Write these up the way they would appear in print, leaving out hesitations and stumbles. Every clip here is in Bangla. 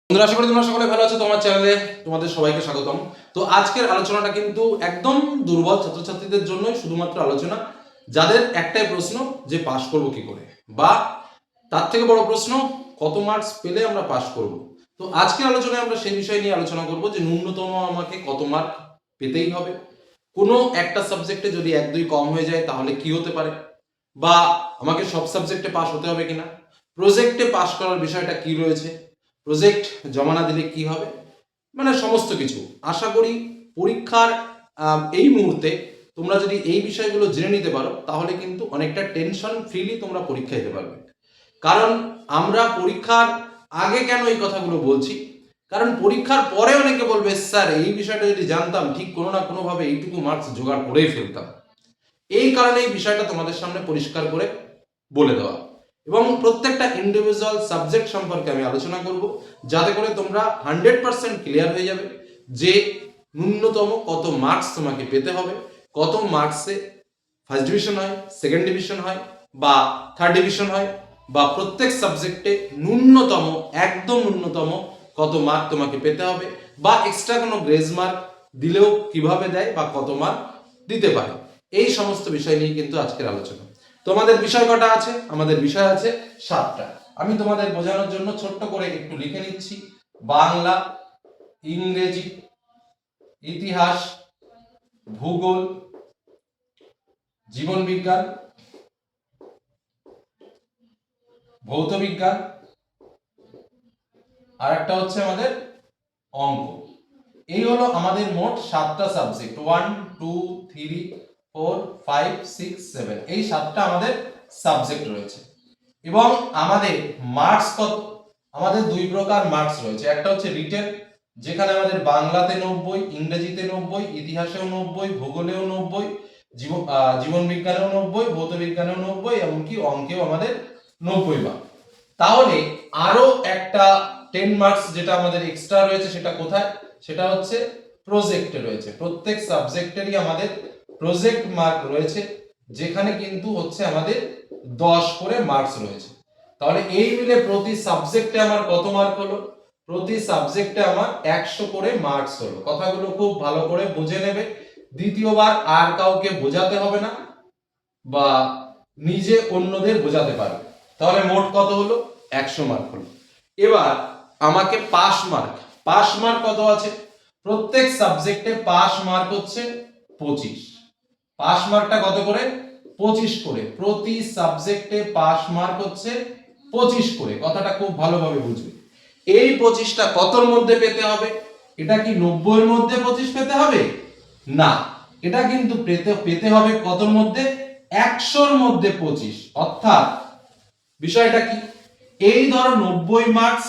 বন্ধুরা, আশা করি তোমরা সকলে ভালো আছো। তোমার চ্যানেলে তোমাদের সবাইকে স্বাগতম। তো আজকের আলোচনাটা কিন্তু একদম দুর্বল ছাত্রছাত্রীদের জন্যই শুধুমাত্র আলোচনা, যাদের একটাই প্রশ্ন যে পাস করব কি করে, বা তার থেকে বড় প্রশ্ন কত মার্কস পেলে আমরা পাস করব। তো আজকের আলোচনায় আমরা সেই বিষয় নিয়ে আলোচনা করব যে ন্যূনতম আমাকে কত মার্ক পেতেই হবে, কোনো একটা সাবজেক্টে যদি 1-2 কম হয়ে যায় তাহলে কি হতে পারে, বা আমাকে সব সাবজেক্টে পাস হতে হবে কিনা, প্রজেক্টে পাস করার বিষয়টা কি রয়েছে, প্রজেক্ট জমা না দিলে কি হবে, মানে সমস্ত কিছু আশা করি পরীক্ষার এই মুহূর্তে তোমরা যদি এই বিষয়গুলো জেনে নিতে পারো তাহলে কিন্তু অনেকটা টেনশন ফ্রিলি তোমরা পরীক্ষা দিতে পারবে। কারণ আমরা পরীক্ষার আগে কেন এই কথাগুলো বলছি, কারণ পরীক্ষার পরে অনেকে বলবে স্যার এই বিষয়টা যদি জানতাম ঠিক কোনো না কোনোভাবে এইটুকু মার্কস জোগাড় করেই ফেলতাম। এই কারণে এই বিষয়টা তোমাদের সামনে পরিষ্কার করে বলে দেওয়া, এবং প্রত্যেকটা ইন্ডিভিজুয়াল সাবজেক্ট সম্পর্কে আমি আলোচনা করব, যাতে করে তোমরা 100% ক্লিয়ার হয়ে যাবে যে ন্যূনতম কত মার্কস তোমাকে পেতে হবে, কত মার্কসে ফার্স্ট ডিভিশন হয়, সেকেন্ড ডিভিশন হয়, বা থার্ড ডিভিশন হয়, বা প্রত্যেক সাবজেক্টে ন্যূনতম একদম ন্যূনতম কত মার্ক তোমাকে পেতে হবে, বা এক্সট্রা কোনো গ্রেজ মার্ক দিলেও কিভাবে দেয় বা কত মার্ক দিতে পারে। এই সমস্ত বিষয় নিয়ে কিন্তু আজকের আলোচনা। তোমাদের বিষয় কটা আছে? আমাদের বিষয় আছে 7টা। আমি তোমাদের বোঝানোর জন্য ছোট্ট করে একটু লিখে নিচ্ছি: বাংলা, ইংরেজি, ইতিহাস, ভূগোল, জীবন বিজ্ঞান, ভৌত বিজ্ঞান, আর একটা হচ্ছে আমাদের অঙ্ক। এই হলো আমাদের মোট 7টা সাবজেক্ট, 1 2 3 4 5 6 7, এই 7টা আমাদের সাবজেক্ট রয়েছে। এবং আমাদের মার্কস কত? আমাদের দুই প্রকার মার্কস রয়েছে। একটা হচ্ছে রিটেন, যেখানে আমাদের বাংলাতে 90, ইংরেজিতে 90, ইতিহাসেও 90, ভূগোলেও 90, জীবন বিজ্ঞানেও 90, ভৌত বিজ্ঞানেও 90, এমনকি অঙ্কেও আমাদের 90 মার্ক। তাহলে আরো একটা 10 মার্কস যেটা আমাদের এক্সট্রা রয়েছে, সেটা কোথায়? সেটা হচ্ছে প্রজেক্টে রয়েছে। প্রত্যেক সাবজেক্টেরই আমাদের প্রজেক্ট মার্ক রয়েছে, যেখানে কিন্তু হচ্ছে আমাদের 10 করে মার্কস রয়েছে। তাহলে এই মিলে প্রতি সাবজেক্টে আমার কত মার্ক হলো? প্রতি সাবজেক্টে আমার 100 করে মার্কস হলো। কথাগুলো খুব ভালো করে বুঝে নেবে, দ্বিতীয়বার আর কাউকে বোঝাতে হবে না, বা নিজে অন্যদের বোঝাতে পারবে। তাহলে মোট কত হলো? 100 মার্ক হলো। এবার আমাকে পাস মার্ক, পাস মার্ক কত আছে? প্রত্যেক সাবজেক্টে পাস মার্ক হচ্ছে 25। পাস মার্কটা কত করে? 25 করে। প্রতি সাবজেক্টে পাস মার্ক হচ্ছে 25 করে। কথাটা খুব ভালোভাবে বুঝবে। এই 25টা কতর মধ্যে পেতে হবে? এটা কি 90 এর মধ্যে 25 পেতে হবে? না, এটা কিন্তু পেতে হবে কতর মধ্যে? 100 এর মধ্যে 25। অর্থাৎ বিষয়টা কি? এই ধরো 90 মার্কস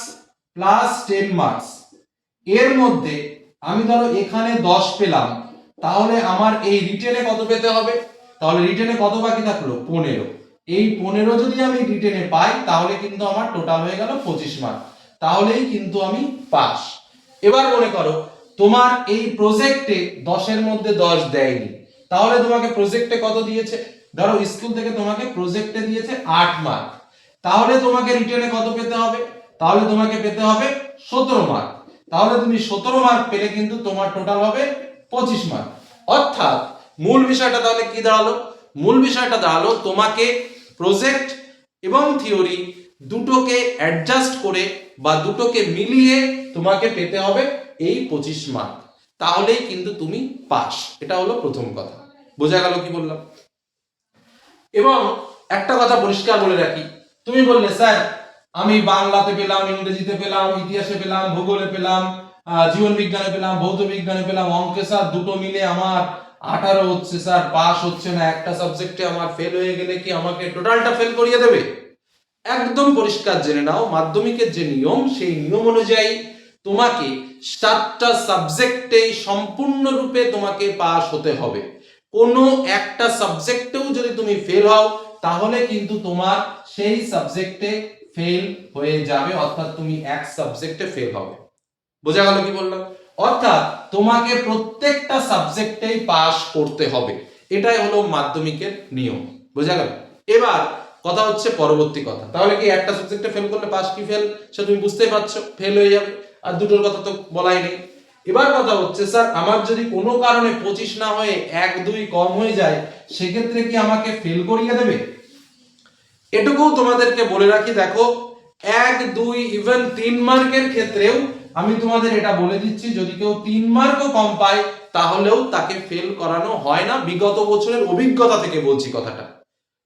প্লাস 10 মার্কস, এর মধ্যে আমি ধরো এখানে 10 পেলাম, তাহলে আমার এই রিটেনে কত পেতে হবে? তাহলে রিটেনে কত বাকি থাকলো? 15। এই 15 যদি আমি রিটেনে পাই তাহলে কিন্তু আমার টোটাল হয়ে গেল 25 মার্ক, তাহলেই কিন্তু আমি পাস। এবার মনে করো তোমার এই প্রজেক্টে 10 এর মধ্যে 10 দেয়নি, তাহলে তোমাকে প্রজেক্টে কত দিয়েছে? ধরো স্কুল থেকে তোমাকে প্রজেক্টে দিয়েছে 8 মার্ক, তাহলে তোমাকে রিটেনে কত পেতে হবে? তাহলে তোমাকে পেতে হবে 17 মার্ক। তাহলে তুমি 17 মার্ক পেলে কিন্তু তোমার টোটাল হবে 25 মার্ক। অর্থাৎ মূল বিষয়টা তাহলে কি দাঁড়ালো? মূল বিষয়টা দাঁড়ালো তোমাকে প্রজেক্ট এবং থিওরি দুটোকে অ্যাডজাস্ট করে বা দুটোকে মিলিয়ে তোমাকে পেতে হবে এই 25 মার্ক, তাহলেই কিন্তু তুমি পাস। এটা হলো প্রথম কথা। বোঝা গেল কি বললাম? এবং একটা কথা পরিষ্কার বলে রাখি, তুমি বললে স্যার আমি বাংলাতে পেলাম, ইংরেজিতে পেলাম, ইতিহাসে পেলাম, ভূগোলে পেলাম, জীবন বিজ্ঞানে পেলাম, ভৌত বিজ্ঞানে পেলাম, অঙ্কে স্যার দুটো মিলে আমার 18 হচ্ছে, স্যার পাস হচ্ছে না, একটা সাবজেক্টে আমার ফেল হয়ে গেলে কি আমাকে টোটালটা ফেল করিয়ে দেবে? একদম পরিষ্কার জেনে নাও, মাধ্যমিকের যে নিয়ম সেই নিয়ম অনুযায়ী তোমাকে 7টা সাবজেক্টেই সম্পূর্ণরূপে তোমাকে পাস হতে হবে। কোনো একটা সাবজেক্টেও যদি তুমি ফেল হও তাহলে কিন্তু তোমার সেই সাবজেক্টে ফেল হয়ে যাবে, অর্থাৎ তুমি এক সাবজেক্টে ফেল হবে। বোঝা গেল কি বললাম? অর্থাৎ তোমাকে প্রত্যেকটা সাবজেক্টেই পাস করতে হবে, এটাই হলো মাধ্যমিকের নিয়ম। বোঝা গেল? এবার কথা হচ্ছে পরবর্তী কথা, তাহলে কি একটা সাবজেক্টে ফেল করলে পাস কি ফেল সে তুমি বুঝতেই পারছো, ফেল হয়ে যাবে। আর দুটোর কথা তো বলাই নেই। এবার কথা হচ্ছে স্যার আমার যদি কোনো কারণে 25 না হয়ে 1-2 কম হয়ে যায় সেক্ষেত্রে কি আমাকে ফেল করিয়ে দেবে? এটুকুও তোমাদেরকে বলে রাখি, দেখো 1-2 ইভেন 3 মার্কের ক্ষেত্রেও আমি তোমাদের এটা বলে দিচ্ছি, যদি কেউ 3 মার্কও কম পায় তাহলেও তাকে ফেল করানো হয় না। বিগত বছরের অভিজ্ঞতা থেকে বলছি কথাটা,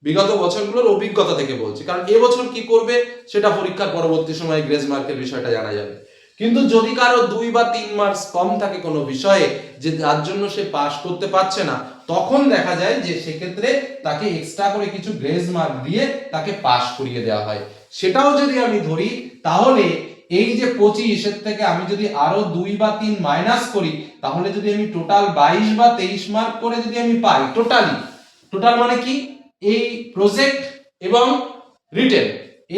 বিগত বছরগুলোর অভিজ্ঞতা থেকে বলছি, কারণ এবছর কি করবে সেটা পরীক্ষার পরবর্তী সময়ে গ্রেস মার্কের বিষয়টা জানা যাবে। কিন্তু যদি কারো 2 বা 3 মার্কস কম থাকে কোনো বিষয়ে, যে যার জন্য সে পাস করতে পারছে না, তখন দেখা যায় যে সেক্ষেত্রে তাকে এক্সট্রা করে কিছু গ্রেস মার্ক দিয়ে তাকে পাস করিয়ে দেওয়া হয়। সেটাও যদি আমি ধরি তাহলে এই যে 25 এর থেকে আমি যদি আরো 2 বা 3 মাইনাস করি, তাহলে যদি আমি টোটাল 22 বা 23 মার্ক করে যদি আমি পাই, টোটাল মানে কি, এই প্রজেক্ট এবং রিটেন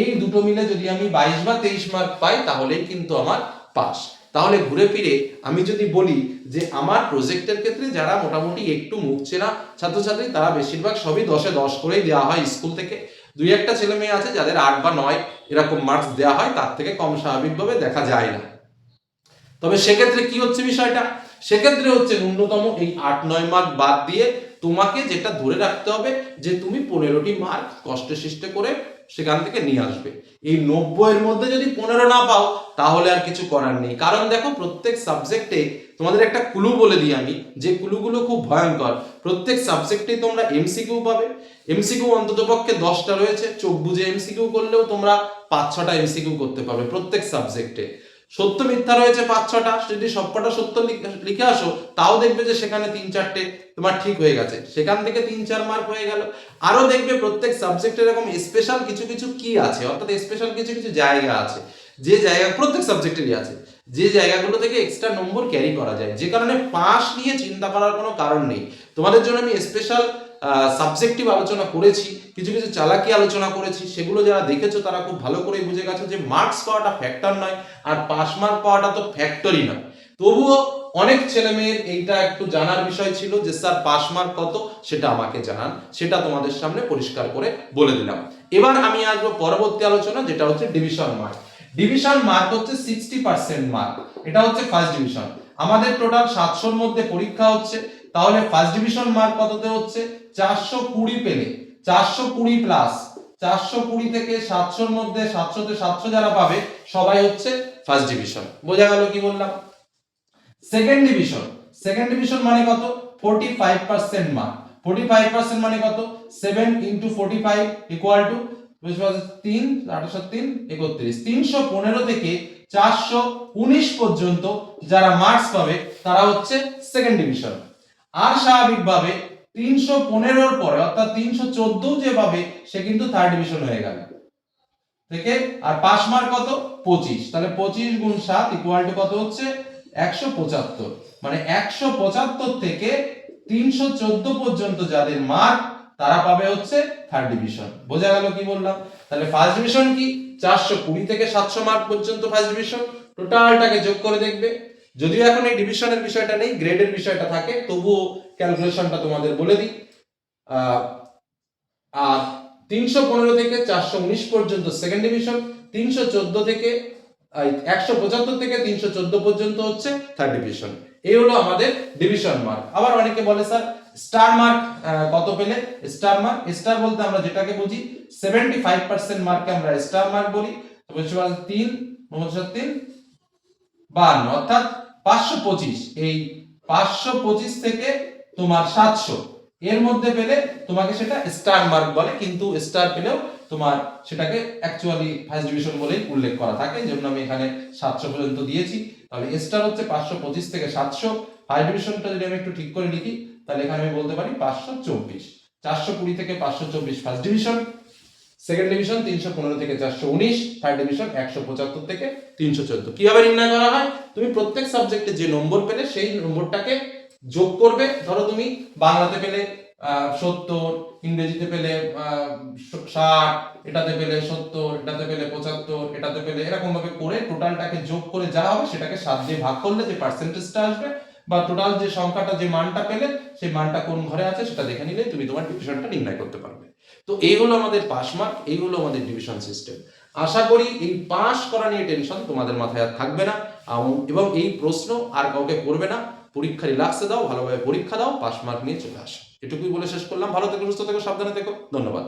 এই দুটো মিলে যদি আমি 22 বা 23 মার্ক পাই তাহলেই কিন্তু আমার পাস। তাহলে ঘুরে ফিরে আমি যদি বলি যে আমার প্রজেক্টের ক্ষেত্রে যারা মোটামুটি একটু মুখ চেনা ছাত্রছাত্রী, তারা বেশিরভাগ সবই 10-এ 10 করেই দেওয়া হয় স্কুল থেকে। 2-একটা ছেলে মেয়ে আছে যাদের 8 বা 9 এরকম মার্কস দেওয়া হয়, তার থেকে কম স্বাভাবিকভাবে দেখা যায় না। তবে সেক্ষেত্রে কি হচ্ছে বিষয়টা, সেক্ষেত্রে হচ্ছে ন্যূনতম এই 8-9 মার্ক বাদ দিয়ে তোমাকে যেটা ধরে রাখতে হবে যে তুমি 15টি মার্ক কষ্টে সৃষ্টে করে সেখান থেকে নিয়ে আসবে। এই 90 এর মধ্যে যদি 15 না পাও তাহলে আর কিছু করার নেই। কারণ দেখো প্রত্যেক সাবজেক্টে তোমাদের একটা ক্লু বলে দিই আমি, যে ক্লুগুলো খুব ভয়ঙ্কর। প্রত্যেক সাবজেক্টে তোমরা এমসিকিউ পাবে, এমসিকিউ অন্ততপক্ষে 10টা রয়েছে, চোখ বুজে এমসিকিউ করলেও তোমরা 5-6টা এমসিকিউ করতে পারবে প্রত্যেক সাবজেক্টে। সত্য মিথ্যা রয়েছে 5-6টা, যদি সবকটা সত্য লিখে আসো তাও দেখবে যে সেখানে 3-4টে তোমার ঠিক হয়ে গেছে, সেখান থেকে 3-4 মার্ক হয়ে গেল। আরো দেখবে প্রত্যেক সাবজেক্টে এরকম স্পেশাল কিছু কিছু কি আছে, অর্থাৎ স্পেশাল কিছু কিছু জায়গা আছে, যে জায়গা প্রত্যেক সাবজেক্টেরই আছে, যে জায়গাগুলো থেকে এক্সট্রা নম্বর ক্যারি করা যায়, যে কারণে পাস নিয়ে চিন্তা করার কোনো কারণ নেই। তোমাদের জন্য আমি স্পেশাল সাবজেক্টিভ আলোচনা করেছি, কিছু কিছু চালাকি আলোচনা করেছি, সেগুলো যারা দেখেছো তারা খুব ভালো করে বুঝে গেছো যে মার্কস পাওয়াটা ফ্যাক্টর নয়, আর পাস মার্ক পাওয়াটা তো ফ্যাক্টরই নয়। তবুও অনেক ছেলে মেয়ের এইটা একটু জানার বিষয় ছিল যে স্যার পাস মার্ক কত, সেটা আমাকে জানান, সেটা তোমাদের সামনে পরিষ্কার করে বলে দিলাম। এবার আমি আসবো পরবর্তী আলোচনা, যেটা হচ্ছে ডিভিশন মার্ক। ডিভিশন মার্ক হচ্ছে 60% মার্ক, এটা হচ্ছে ফার্স্ট ডিভিশন। আমাদের টোটাল 700-র মধ্যে পরীক্ষা হচ্ছে, তাহলে ফার্স্ট ডিভিশন মার্ক কততে হচ্ছে, 420 পেলে, 420 প্লাস 420 থেকে 700-র মধ্যে 700-তে 700 যারা পাবে সবাই হচ্ছে ফার্স্ট ডিভিশন। বোঝা গেল কি বললাম? সেকেন্ড ডিভিশন মানে কত, 45% মার্ক। 45% মানে কত, 7 × 45 ইকুয়াল টু 3 8 3 31, 315 থেকে 419 পর্যন্ত যারা মার্কস পাবে তারা হচ্ছে সেকেন্ড ডিভিশন। আর স্বাভাবিকভাবে 315-র পরে অর্থাৎ 314 যে পাবে সে কিন্তু থার্ড ডিভিশন হয়ে গেল থেকে। আর পাস মার্ক কত, 25, তাহলে 25 × 7 ইকুয়াল টু কত হচ্ছে 175, মানে 175 থেকে 314 পর্যন্ত যাদের মার্ক তারা পাবে হচ্ছে থার্ড ডিভিশন। বোঝা গেল কি বললাম? তাহলে ফার্স্ট ডিভিশন কি, 420 থেকে 700 মার্ক পর্যন্ত ফার্স্ট ডিভিশন। টোটালটাকে যোগ করে দেখবে, যদিও এখন এই ডিভিশনের বিষয়টা নেই, গ্রেডের বিষয়টা থাকে, তবুও ক্যালকুলেশনটা তোমাদের বলে দিই। আর 315 থেকে 419 পর্যন্ত সেকেন্ড ডিভিশন, 314 থেকে 175 থেকে 314 পর্যন্ত হচ্ছে থার্ড ডিভিশন। এই হলো আমাদের ডিভিশন মার্ক। আবার অনেকে বলে স্যার স্টার মার্ক কত পেলে, স্টার মার্ক, স্টার বলতে আমরা যেটাকে বুঝি 75% মার্ককে আমরা স্টার মার্ক বলি। তো বলছি 3 3 52 অর্থাৎ 525, এই 525 থেকে তোমার 700 এর মধ্যে পেলে তোমাকে সেটা স্টার মার্ক বলে, কিন্তু স্টার পেলেও তোমার সেটাকে অ্যাকচুয়ালি ফার্স্ট ডিভিশন বলেই উল্লেখ করা থাকে, যেমন আমি এখানে 700 পর্যন্ত দিয়েছি। তাহলে স্টার হচ্ছে 525 থেকে 700, ফার্স্ট ডিভিশনটা যদি আমি একটু ঠিক করে লিখি তাহলে এখানে আমি বলতে পারি 524, 420 থেকে 524 ফার্স্ট ডিভিশন, সেকেন্ড ডিভিশন 315 থেকে 419, থার্ড ডিভিশন 175 থেকে 314। কিভাবে নির্ণয় করা হয়, তুমি প্রত্যেক সাবজেক্টে যে নম্বর পেলে সেই নম্বরটাকে যোগ করবে। ধরো তুমি বাংলাতে পেলে 70, ইংরেজিতে পেলে 60, এটাতে পেলে 70, এটাতে পেলে 75, এটাতে পেলে, এরকম ভাবে করে টোটালটাকে যোগ করে যা হবে সেটাকে 7 দিয়ে ভাগ করলে যে পার্সেন্টেজটা আসবে বা টোটাল যে সংখ্যাটা, যে মানটা পেলে সেই মানটা কোন ঘরে আছে সেটা দেখে নিলে তুমি তোমার ডিভিশনটা নির্ণয় করতে পারবে। তো এই হলো আমাদের পাস মার্ক, এই হলো আমাদের ডিভিশন সিস্টেম। আশা করি এই পাস করা নিয়ে টেনশন তোমাদের মাথায় আর থাকবে না, এবং এই প্রশ্ন আর কাউকে করবে না। পরীক্ষা রিল্যাক্সে দাও, ভালোভাবে পরীক্ষা দাও, পাস মার্ক নিয়ে চলে আসো। এটুকুই বলে শেষ করলাম। ভালো থেকো, সুস্থ থেকো, সাবধানে থেকো, ধন্যবাদ।